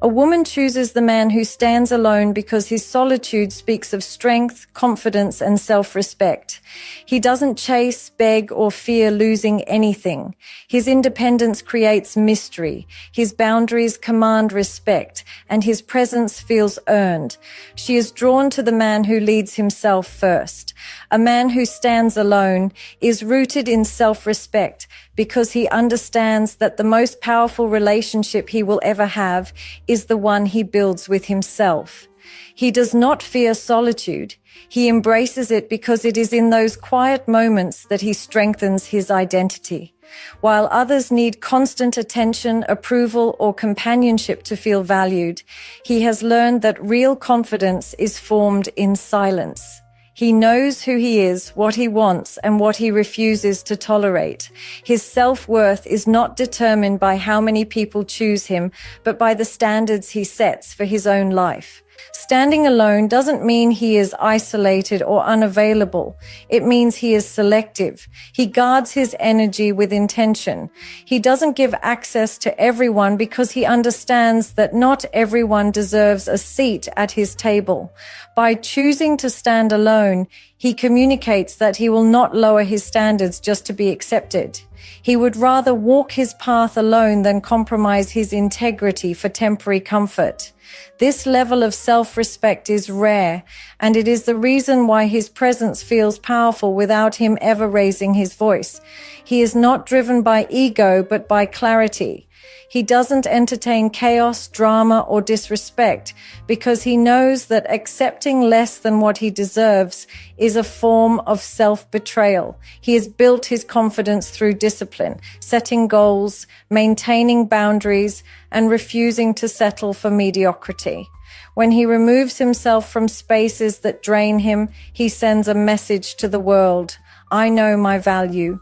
A woman chooses the man who stands alone because his solitude speaks of strength, confidence, and self-respect. He doesn't chase, beg, or fear losing anything. His independence creates mystery. His boundaries command respect, and his presence feels earned. She is drawn to the man who leads himself first. A man who stands alone is rooted in self-respect because he understands that the most powerful relationship he will ever have is the one he builds with himself. He does not fear solitude. He embraces it because it is in those quiet moments that he strengthens his identity. While others need constant attention, approval, or companionship to feel valued, he has learned that real confidence is formed in silence. He knows who he is, what he wants, and what he refuses to tolerate. His self-worth is not determined by how many people choose him, but by the standards he sets for his own life. Standing alone doesn't mean he is isolated or unavailable. It means he is selective. He guards his energy with intention. He doesn't give access to everyone because he understands that not everyone deserves a seat at his table. By choosing to stand alone, he communicates that he will not lower his standards just to be accepted. He would rather walk his path alone than compromise his integrity for temporary comfort. This level of self-respect is rare, and it is the reason why his presence feels powerful without him ever raising his voice. He is not driven by ego, but by clarity. He doesn't entertain chaos, drama, or disrespect because he knows that accepting less than what he deserves is a form of self-betrayal. He has built his confidence through discipline, setting goals, maintaining boundaries, and refusing to settle for mediocrity. When he removes himself from spaces that drain him, he sends a message to the world: I know my value.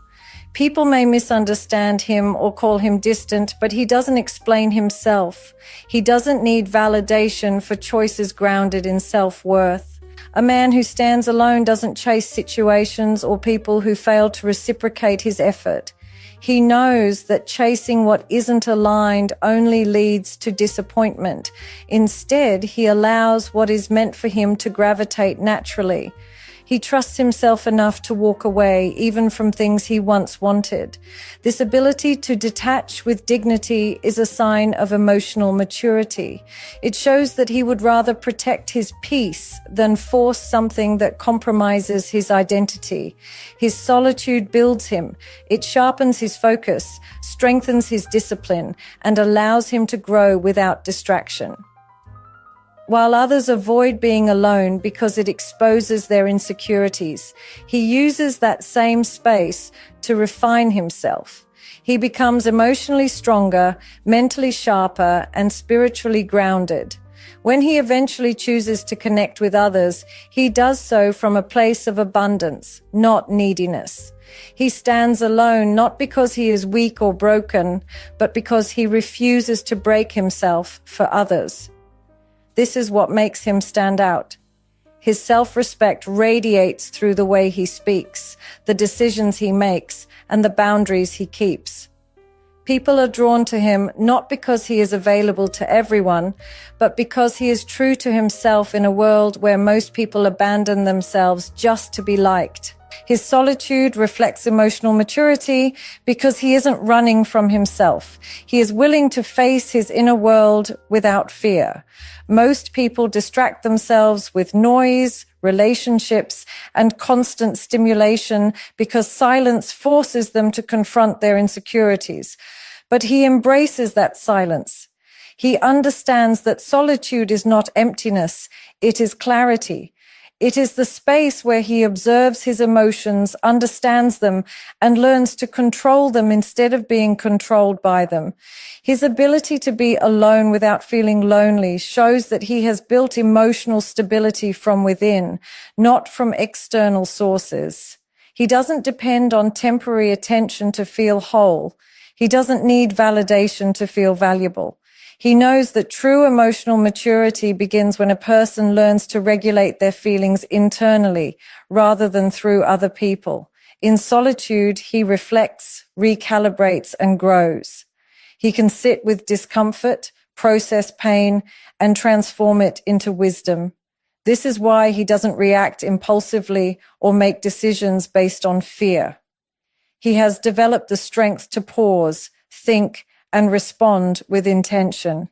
People may misunderstand him or call him distant, but he doesn't explain himself. He doesn't need validation for choices grounded in self-worth. A man who stands alone doesn't chase situations or people who fail to reciprocate his effort. He knows that chasing what isn't aligned only leads to disappointment. Instead, he allows what is meant for him to gravitate naturally. He trusts himself enough to walk away, even from things he once wanted. This ability to detach with dignity is a sign of emotional maturity. It shows that he would rather protect his peace than force something that compromises his identity. His solitude builds him. It sharpens his focus, strengthens his discipline, and allows him to grow without distraction. While others avoid being alone because it exposes their insecurities, he uses that same space to refine himself. He becomes emotionally stronger, mentally sharper, and spiritually grounded. When he eventually chooses to connect with others, he does so from a place of abundance, not neediness. He stands alone not because he is weak or broken, but because he refuses to break himself for others. This is what makes him stand out. His self-respect radiates through the way he speaks, the decisions he makes, and the boundaries he keeps. People are drawn to him not because he is available to everyone, but because he is true to himself in a world where most people abandon themselves just to be liked. His solitude reflects emotional maturity because he isn't running from himself. He is willing to face his inner world without fear. Most people distract themselves with noise, relationships, and constant stimulation because silence forces them to confront their insecurities. But he embraces that silence. He understands that solitude is not emptiness, it is clarity. It is the space where he observes his emotions, understands them, and learns to control them instead of being controlled by them. His ability to be alone without feeling lonely shows that he has built emotional stability from within, not from external sources. He doesn't depend on temporary attention to feel whole. He doesn't need validation to feel valuable. He knows that true emotional maturity begins when a person learns to regulate their feelings internally rather than through other people. In solitude, he reflects, recalibrates, and grows. He can sit with discomfort, process pain, and transform it into wisdom. This is why he doesn't react impulsively or make decisions based on fear. He has developed the strength to pause, think, and respond with intention.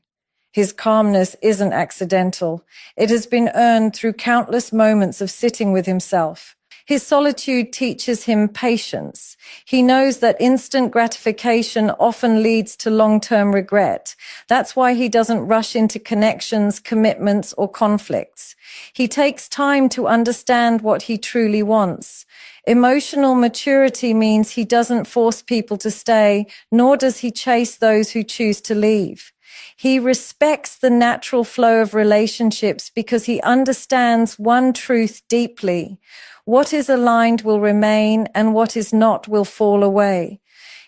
His calmness isn't accidental. It has been earned through countless moments of sitting with himself. His solitude teaches him patience. He knows that instant gratification often leads to long-term regret. That's why he doesn't rush into connections, commitments, or conflicts. He takes time to understand what he truly wants. Emotional maturity means he doesn't force people to stay, nor does he chase those who choose to leave. He respects the natural flow of relationships because he understands one truth deeply. What is aligned will remain, and what is not will fall away.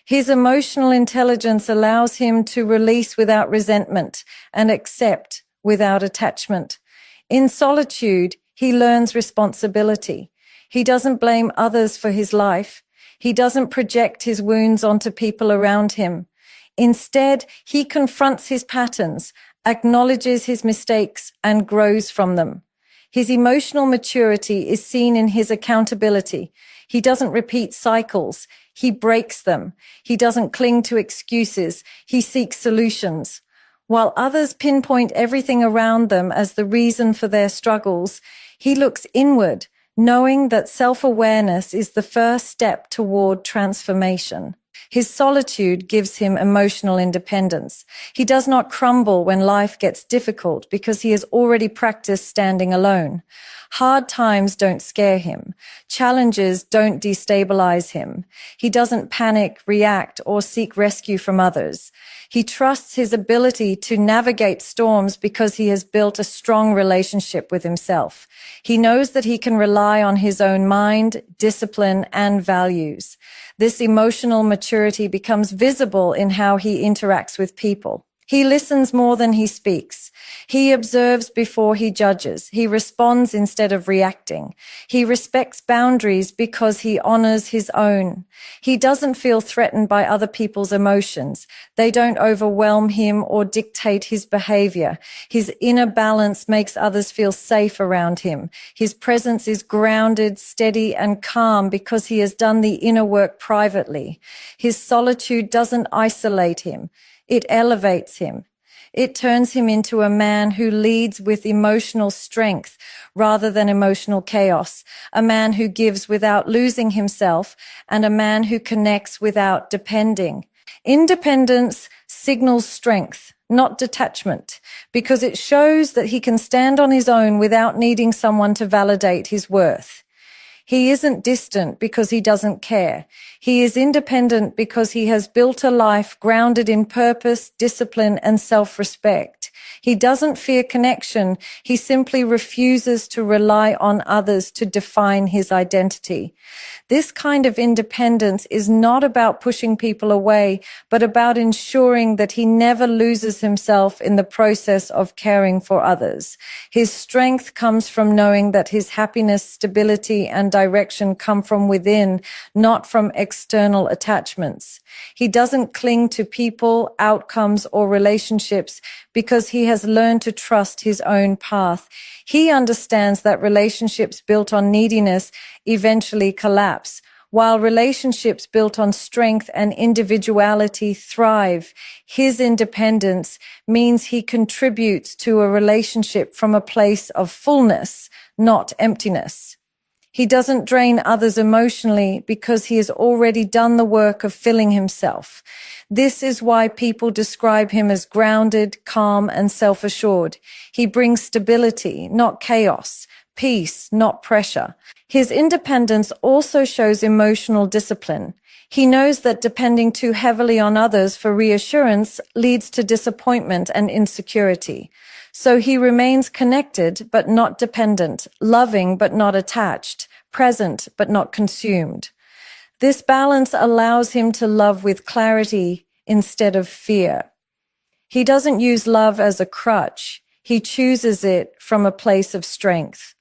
His emotional intelligence allows him to release without resentment and accept without attachment. In solitude, he learns responsibility. He doesn't blame others for his life. He doesn't project his wounds onto people around him. Instead, he confronts his patterns, acknowledges his mistakes, and grows from them. His emotional maturity is seen in his accountability. He doesn't repeat cycles. He breaks them. He doesn't cling to excuses. He seeks solutions. While others pinpoint everything around them as the reason for their struggles, he looks inward, knowing that self-awareness is the first step toward transformation. His solitude gives him emotional independence. He does not crumble when life gets difficult because he has already practiced standing alone. Hard times don't scare him. Challenges don't destabilize him. He doesn't panic, react, or seek rescue from others. He trusts his ability to navigate storms because he has built a strong relationship with himself. He knows that he can rely on his own mind, discipline, and values. This emotional maturity becomes visible in how he interacts with people. He listens more than he speaks. He observes before he judges. He responds instead of reacting. He respects boundaries because he honors his own. He doesn't feel threatened by other people's emotions. They don't overwhelm him or dictate his behavior. His inner balance makes others feel safe around him. His presence is grounded, steady, and calm because he has done the inner work privately. His solitude doesn't isolate him. It elevates him. It turns him into a man who leads with emotional strength rather than emotional chaos, a man who gives without losing himself, and a man who connects without depending. Independence signals strength, not detachment, because it shows that he can stand on his own without needing someone to validate his worth. He isn't distant because he doesn't care. He is independent because he has built a life grounded in purpose, discipline, and self-respect. He doesn't fear connection. He simply refuses to rely on others to define his identity. This kind of independence is not about pushing people away, but about ensuring that he never loses himself in the process of caring for others. His strength comes from knowing that his happiness, stability, and direction come from within, not from external attachments. He doesn't cling to people, outcomes, or relationships because he has learned to trust his own path. He understands that relationships built on neediness eventually collapse, while relationships built on strength and individuality thrive. His independence means he contributes to a relationship from a place of fullness, not emptiness. He doesn't drain others emotionally because he has already done the work of filling himself. This is why people describe him as grounded, calm, and self-assured. He brings stability, not chaos, peace, not pressure. His independence also shows emotional discipline. He knows that depending too heavily on others for reassurance leads to disappointment and insecurity. So he remains connected but not dependent, loving but not attached, present but not consumed. This balance allows him to love with clarity instead of fear. He doesn't use love as a crutch. He chooses it from a place of strength.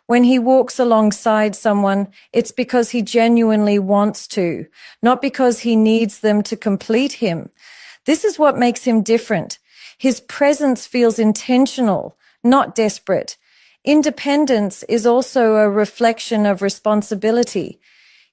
When he walks alongside someone, it's because he genuinely wants to, not because he needs them to complete him. This is what makes him different. His presence feels intentional, not desperate. Independence is also a reflection of responsibility.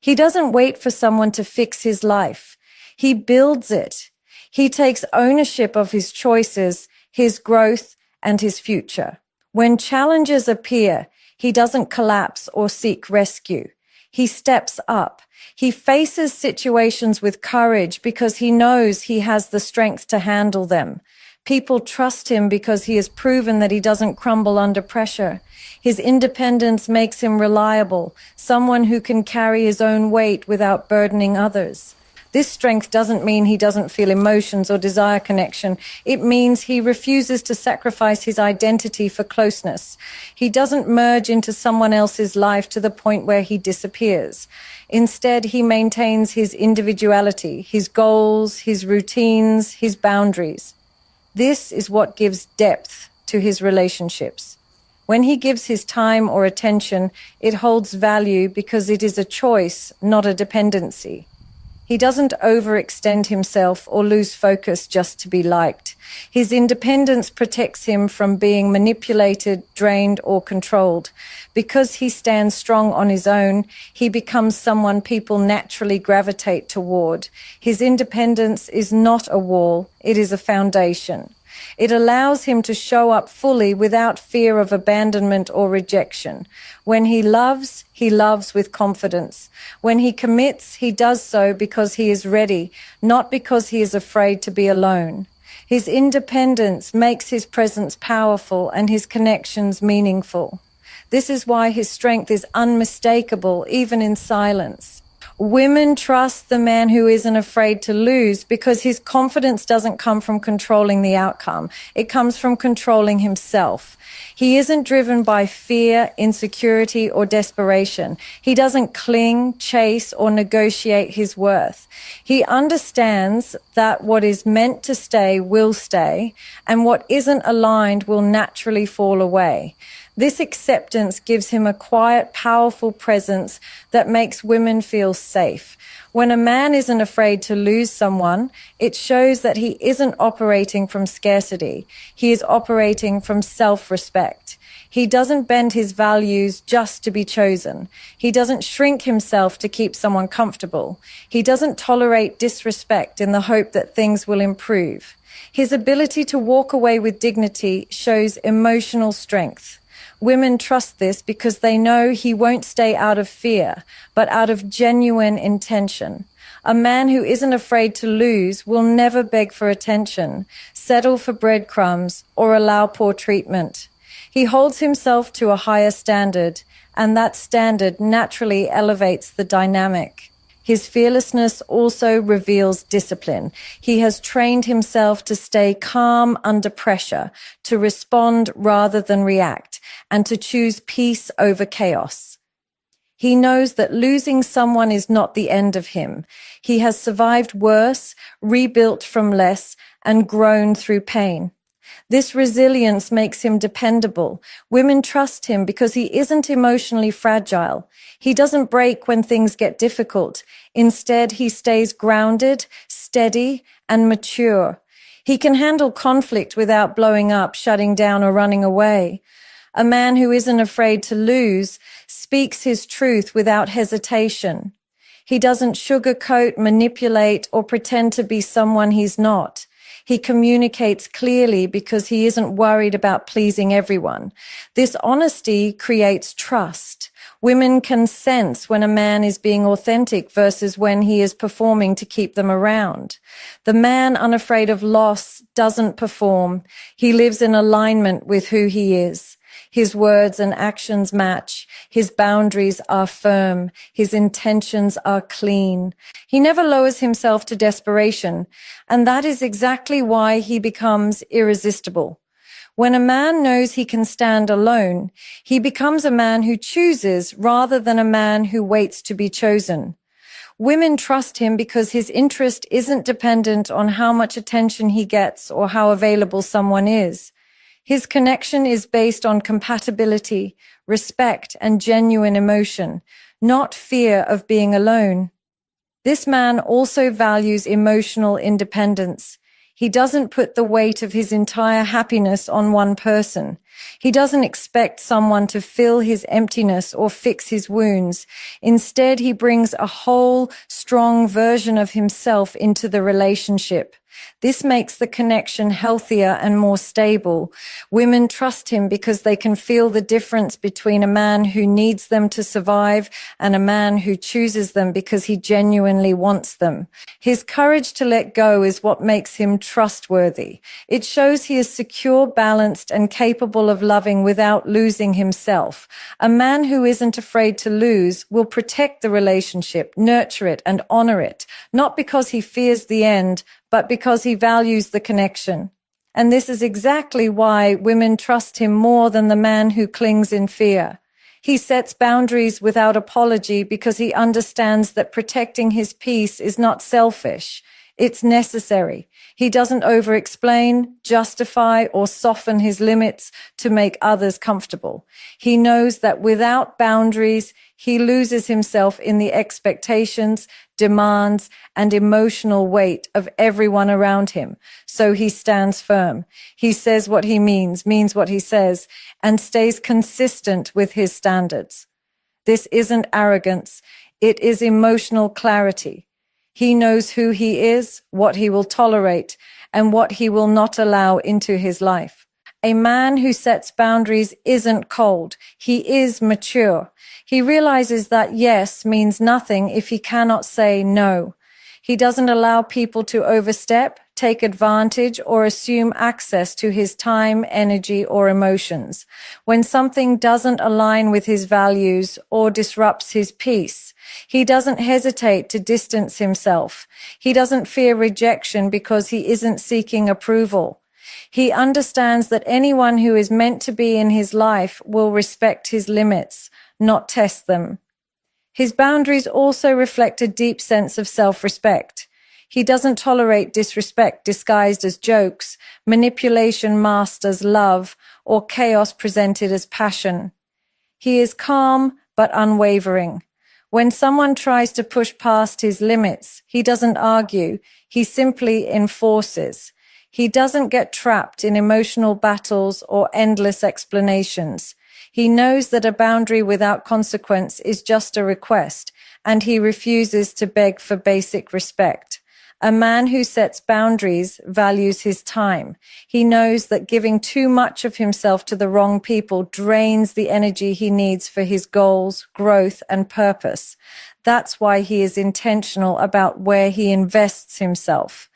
He doesn't wait for someone to fix his life. He builds it. He takes ownership of his choices, his growth, and his future. When challenges appear, he doesn't collapse or seek rescue. He steps up. He faces situations with courage because he knows he has the strength to handle them. People trust him because he has proven that he doesn't crumble under pressure. His independence makes him reliable, someone who can carry his own weight without burdening others. This strength doesn't mean he doesn't feel emotions or desire connection. It means he refuses to sacrifice his identity for closeness. He doesn't merge into someone else's life to the point where he disappears. Instead, he maintains his individuality, his goals, his routines, his boundaries. This is what gives depth to his relationships. When he gives his time or attention, it holds value because it is a choice, not a dependency. He doesn't overextend himself or lose focus just to be liked. His independence protects him from being manipulated, drained, or controlled. Because he stands strong on his own, he becomes someone people naturally gravitate toward. His independence is not a wall, it is a foundation. It allows him to show up fully without fear of abandonment or rejection. When he loves with confidence. When he commits, he does so because he is ready, not because he is afraid to be alone. His independence makes his presence powerful and his connections meaningful. This is why his strength is unmistakable, even in silence. Women trust the man who isn't afraid to lose because his confidence doesn't come from controlling the outcome. It comes from controlling himself. He isn't driven by fear, insecurity, or desperation. He doesn't cling, chase, or negotiate his worth. He understands that what is meant to stay will stay, and what isn't aligned will naturally fall away. This acceptance gives him a quiet, powerful presence that makes women feel safe. When a man isn't afraid to lose someone, it shows that he isn't operating from scarcity. He is operating from self-respect. He doesn't bend his values just to be chosen. He doesn't shrink himself to keep someone comfortable. He doesn't tolerate disrespect in the hope that things will improve. His ability to walk away with dignity shows emotional strength. Women trust this because they know he won't stay out of fear, but out of genuine intention. A man who isn't afraid to lose will never beg for attention, settle for breadcrumbs, or allow poor treatment. He holds himself to a higher standard, and that standard naturally elevates the dynamic. His fearlessness also reveals discipline. He has trained himself to stay calm under pressure, to respond rather than react, and to choose peace over chaos. He knows that losing someone is not the end of him. He has survived worse, rebuilt from less, and grown through pain. This resilience makes him dependable. Women trust him because he isn't emotionally fragile. He doesn't break when things get difficult. Instead, he stays grounded, steady, and mature. He can handle conflict without blowing up, shutting down, or running away. A man who isn't afraid to lose speaks his truth without hesitation. He doesn't sugarcoat, manipulate, or pretend to be someone he's not. He communicates clearly because he isn't worried about pleasing everyone. This honesty creates trust. Women can sense when a man is being authentic versus when he is performing to keep them around. The man unafraid of loss doesn't perform. He lives in alignment with who he is. His words and actions match. His boundaries are firm. His intentions are clean. He never lowers himself to desperation, and that is exactly why he becomes irresistible. When a man knows he can stand alone, he becomes a man who chooses rather than a man who waits to be chosen. Women trust him because his interest isn't dependent on how much attention he gets or how available someone is. His connection is based on compatibility, respect, and genuine emotion, not fear of being alone. This man also values emotional independence. He doesn't put the weight of his entire happiness on one person. He doesn't expect someone to fill his emptiness or fix his wounds. Instead, he brings a whole, strong version of himself into the relationship. This makes the connection healthier and more stable. Women trust him because they can feel the difference between a man who needs them to survive and a man who chooses them because he genuinely wants them. His courage to let go is what makes him trustworthy. It shows he is secure, balanced, and capable of loving without losing himself. A man who isn't afraid to lose will protect the relationship, nurture it, and honor it, not because he fears the end, but because he values the connection. And this is exactly why women trust him more than the man who clings in fear. He sets boundaries without apology because he understands that protecting his peace is not selfish. It's necessary. He doesn't over-explain, justify, or soften his limits to make others comfortable. He knows that without boundaries, he loses himself in the expectations, demands, and emotional weight of everyone around him. So he stands firm. He says what he means what he says, and stays consistent with his standards. This isn't arrogance. It is emotional clarity. He knows who he is, what he will tolerate, and what he will not allow into his life. A man who sets boundaries isn't cold. He is mature. He realizes that yes means nothing if he cannot say no. He doesn't allow people to overstep, take advantage, or assume access to his time, energy, or emotions. When something doesn't align with his values or disrupts his peace, he doesn't hesitate to distance himself. He doesn't fear rejection because he isn't seeking approval. He understands that anyone who is meant to be in his life will respect his limits, not test them. His boundaries also reflect a deep sense of self-respect. He doesn't tolerate disrespect disguised as jokes, manipulation masked as love, or chaos presented as passion. He is calm but unwavering. When someone tries to push past his limits, he doesn't argue, he simply enforces. He doesn't get trapped in emotional battles or endless explanations. He knows that a boundary without consequence is just a request, and he refuses to beg for basic respect. A man who sets boundaries values his time. He knows that giving too much of himself to the wrong people drains the energy he needs for his goals, growth, and purpose. That's why he is intentional about where he invests himself.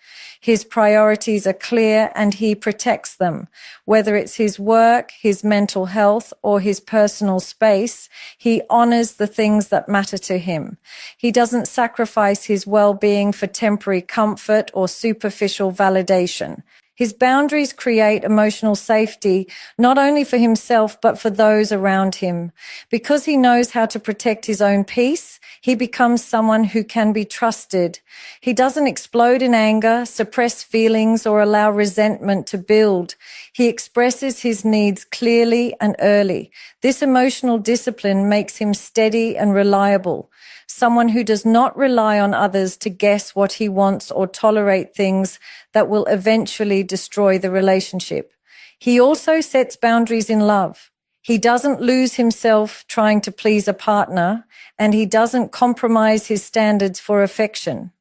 His priorities are clear and he protects them. Whether it's his work, his mental health, or his personal space, he honors the things that matter to him. He doesn't sacrifice his well-being for temporary comfort or superficial validation. His boundaries create emotional safety, not only for himself, but for those around him. Because he knows how to protect his own peace, he becomes someone who can be trusted. He doesn't explode in anger, suppress feelings, or allow resentment to build. He expresses his needs clearly and early. This emotional discipline makes him steady and reliable. Someone who does not rely on others to guess what he wants or tolerate things that will eventually destroy the relationship. He also sets boundaries in love. He doesn't lose himself trying to please a partner, and he doesn't compromise his standards for affection.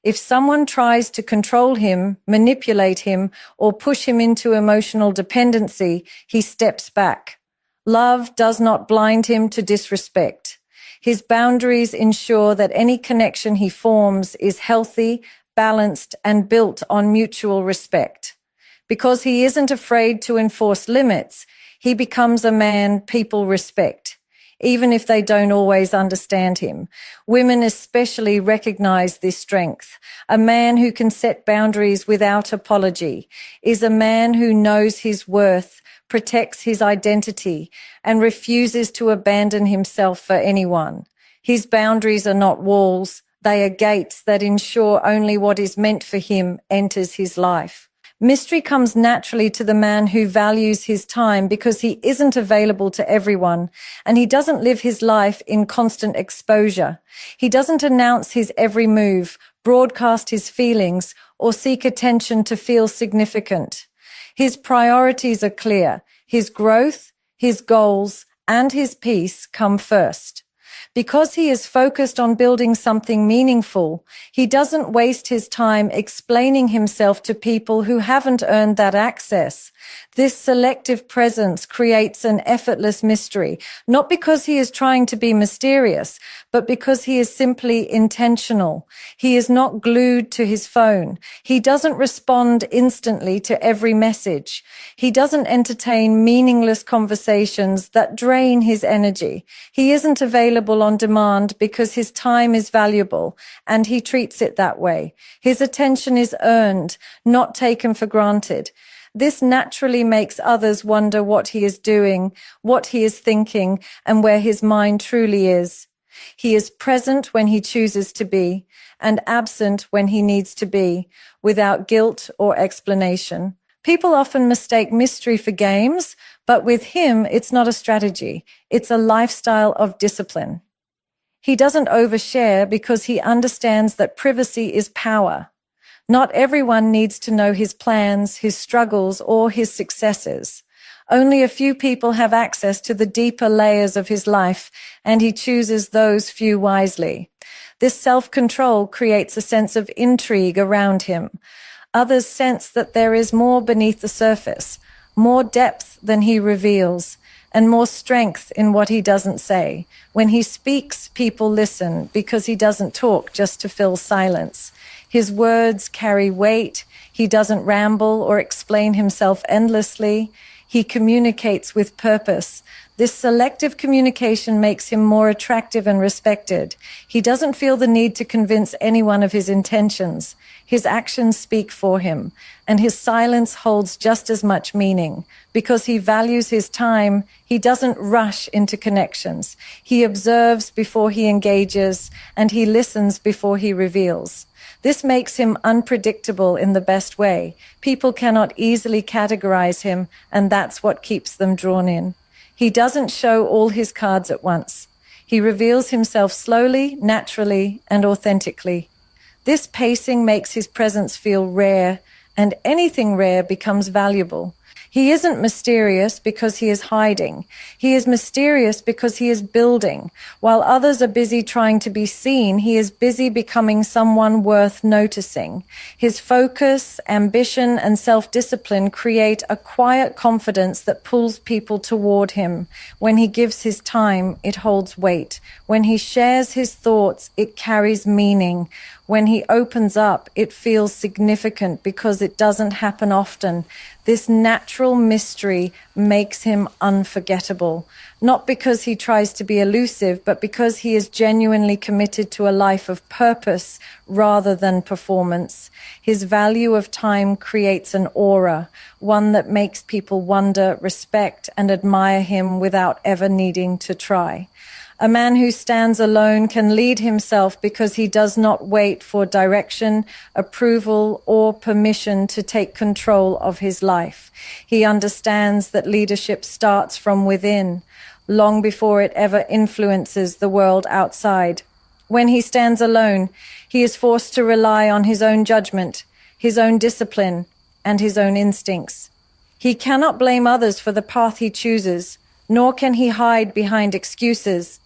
If someone tries to control him, manipulate him, or push him into emotional dependency, he steps back. Love does not blind him to disrespect. His boundaries ensure that any connection he forms is healthy, balanced, and built on mutual respect. Because he isn't afraid to enforce limits, he becomes a man people respect, even if they don't always understand him. Women especially recognize this strength. A man who can set boundaries without apology is a man who knows his worth, protects his identity, and refuses to abandon himself for anyone. His boundaries are not walls, they are gates that ensure only what is meant for him enters his life. Mystery comes naturally to the man who values his time because he isn't available to everyone, and he doesn't live his life in constant exposure. He doesn't announce his every move, broadcast his feelings, or seek attention to feel significant. His priorities are clear. His growth, his goals, and his peace come first. Because he is focused on building something meaningful, he doesn't waste his time explaining himself to people who haven't earned that access. This selective presence creates an effortless mystery, not because he is trying to be mysterious, but because he is simply intentional. He is not glued to his phone. He doesn't respond instantly to every message. He doesn't entertain meaningless conversations that drain his energy. He isn't available on demand because his time is valuable, and he treats it that way. His attention is earned, not taken for granted. This naturally makes others wonder what he is doing, what he is thinking, and where his mind truly is. He is present when he chooses to be, and absent when he needs to be, without guilt or explanation. People often mistake mystery for games, but with him, it's not a strategy. It's a lifestyle of discipline. He doesn't overshare because he understands that privacy is power. Not everyone needs to know his plans, his struggles, or his successes. Only a few people have access to the deeper layers of his life, and he chooses those few wisely. This self-control creates a sense of intrigue around him. Others sense that there is more beneath the surface, more depth than he reveals, and more strength in what he doesn't say. When he speaks, people listen because he doesn't talk just to fill silence. His words carry weight. He doesn't ramble or explain himself endlessly. He communicates with purpose. This selective communication makes him more attractive and respected. He doesn't feel the need to convince anyone of his intentions. His actions speak for him, and his silence holds just as much meaning. Because he values his time, he doesn't rush into connections. He observes before he engages, and he listens before he reveals. This makes him unpredictable in the best way. People cannot easily categorize him, and that's what keeps them drawn in. He doesn't show all his cards at once. He reveals himself slowly, naturally, and authentically. This pacing makes his presence feel rare, and anything rare becomes valuable. He isn't mysterious because he is hiding. He is mysterious because he is building. While others are busy trying to be seen, he is busy becoming someone worth noticing. His focus, ambition, and self-discipline create a quiet confidence that pulls people toward him. When he gives his time, it holds weight. When he shares his thoughts, it carries meaning. When he opens up, it feels significant because it doesn't happen often. This natural mystery makes him unforgettable, not because he tries to be elusive, but because he is genuinely committed to a life of purpose rather than performance. His value of time creates an aura, one that makes people wonder, respect, and admire him without ever needing to try. A man who stands alone can lead himself because he does not wait for direction, approval, or permission to take control of his life. He understands that leadership starts from within, long before it ever influences the world outside. When he stands alone, he is forced to rely on his own judgment, his own discipline, and his own instincts. He cannot blame others for the path he chooses, nor can he hide behind excuses.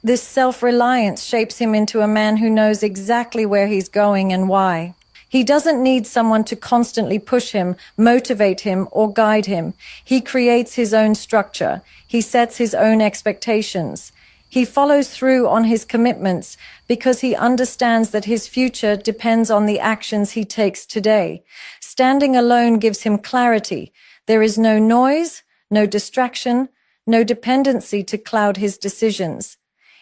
This self-reliance shapes him into a man who knows exactly where he's going and why. He doesn't need someone to constantly push him, motivate him, or guide him. He creates his own structure. He sets his own expectations. He follows through on his commitments because he understands that his future depends on the actions he takes today. Standing alone gives him clarity. There is no noise, no distraction, no dependency to cloud his decisions.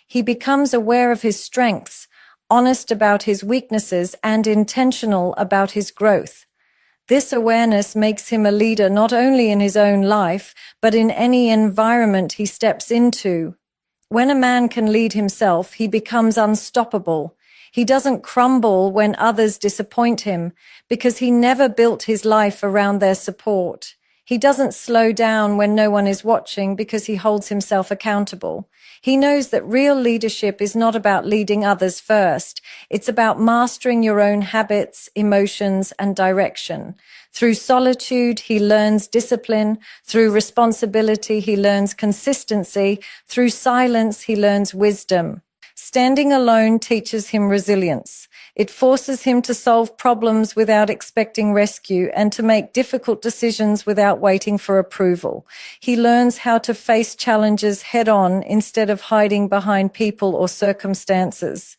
He becomes aware of his strengths, honest about his weaknesses, and intentional about his growth. This awareness makes him a leader not only in his own life, but in any environment he steps into. When a man can lead himself, he becomes unstoppable. He doesn't crumble when others disappoint him because he never built his life around their support. He doesn't slow down when no one is watching because he holds himself accountable. He knows that real leadership is not about leading others first. It's about mastering your own habits, emotions, and direction. Through solitude, he learns discipline. Through responsibility, he learns consistency. Through silence, he learns wisdom. Standing alone teaches him resilience. It forces him to solve problems without expecting rescue and to make difficult decisions without waiting for approval. He learns how to face challenges head-on instead of hiding behind people or circumstances.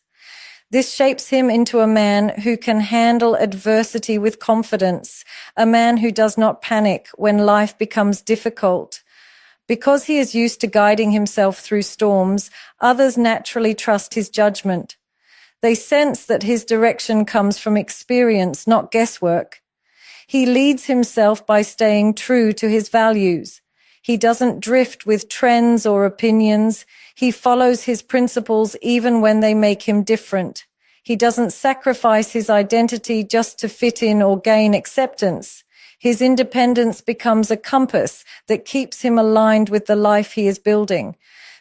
This shapes him into a man who can handle adversity with confidence, a man who does not panic when life becomes difficult. Because he is used to guiding himself through storms, others naturally trust his judgment. They sense that his direction comes from experience, not guesswork. He leads himself by staying true to his values. He doesn't drift with trends or opinions. He follows his principles even when they make him different. He doesn't sacrifice his identity just to fit in or gain acceptance. His independence becomes a compass that keeps him aligned with the life he is building.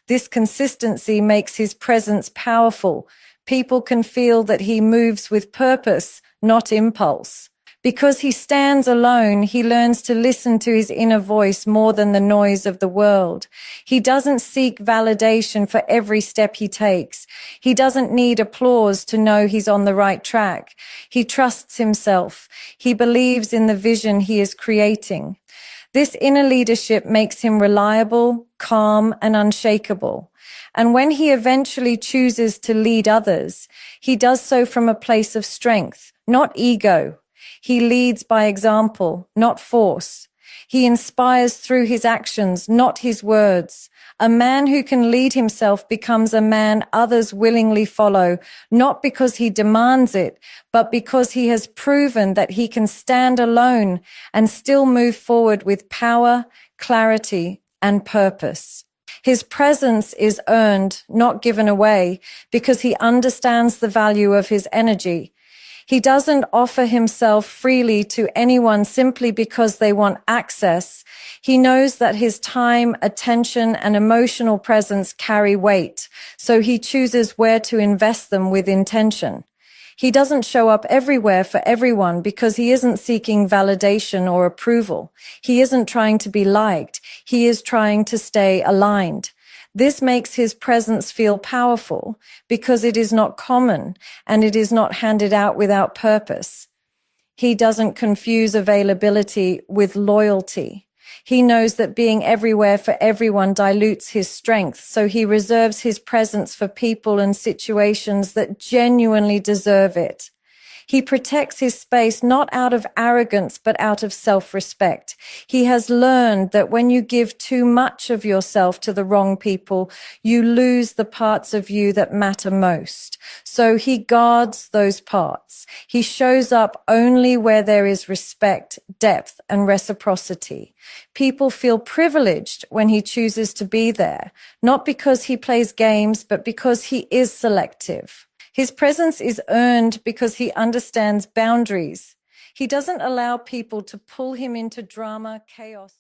This consistency makes his presence powerful. People can feel that he moves with purpose, not impulse. Because he stands alone, he learns to listen to his inner voice more than the noise of the world. He doesn't seek validation for every step he takes. He doesn't need applause to know he's on the right track. He trusts himself. He believes in the vision he is creating. This inner leadership makes him reliable, calm, and unshakable. And when he eventually chooses to lead others, he does so from a place of strength, not ego. He leads by example, not force. He inspires through his actions, not his words. A man who can lead himself becomes a man others willingly follow, not because he demands it, but because he has proven that he can stand alone and still move forward with power, clarity, and purpose. His presence is earned, not given away, because he understands the value of his energy. He doesn't offer himself freely to anyone simply because they want access. He knows that his time, attention, and emotional presence carry weight, so he chooses where to invest them with intention. He doesn't show up everywhere for everyone because he isn't seeking validation or approval. He isn't trying to be liked. He is trying to stay aligned. This makes his presence feel powerful because it is not common and it is not handed out without purpose. He doesn't confuse availability with loyalty. He knows that being everywhere for everyone dilutes his strength, so he reserves his presence for people and situations that genuinely deserve it. He protects his space not out of arrogance, but out of self-respect. He has learned that when you give too much of yourself to the wrong people, you lose the parts of you that matter most. So he guards those parts. He shows up only where there is respect, depth, and reciprocity. People feel privileged when he chooses to be there, not because he plays games, but because he is selective. His presence is earned because he understands boundaries. He doesn't allow people to pull him into drama, chaos,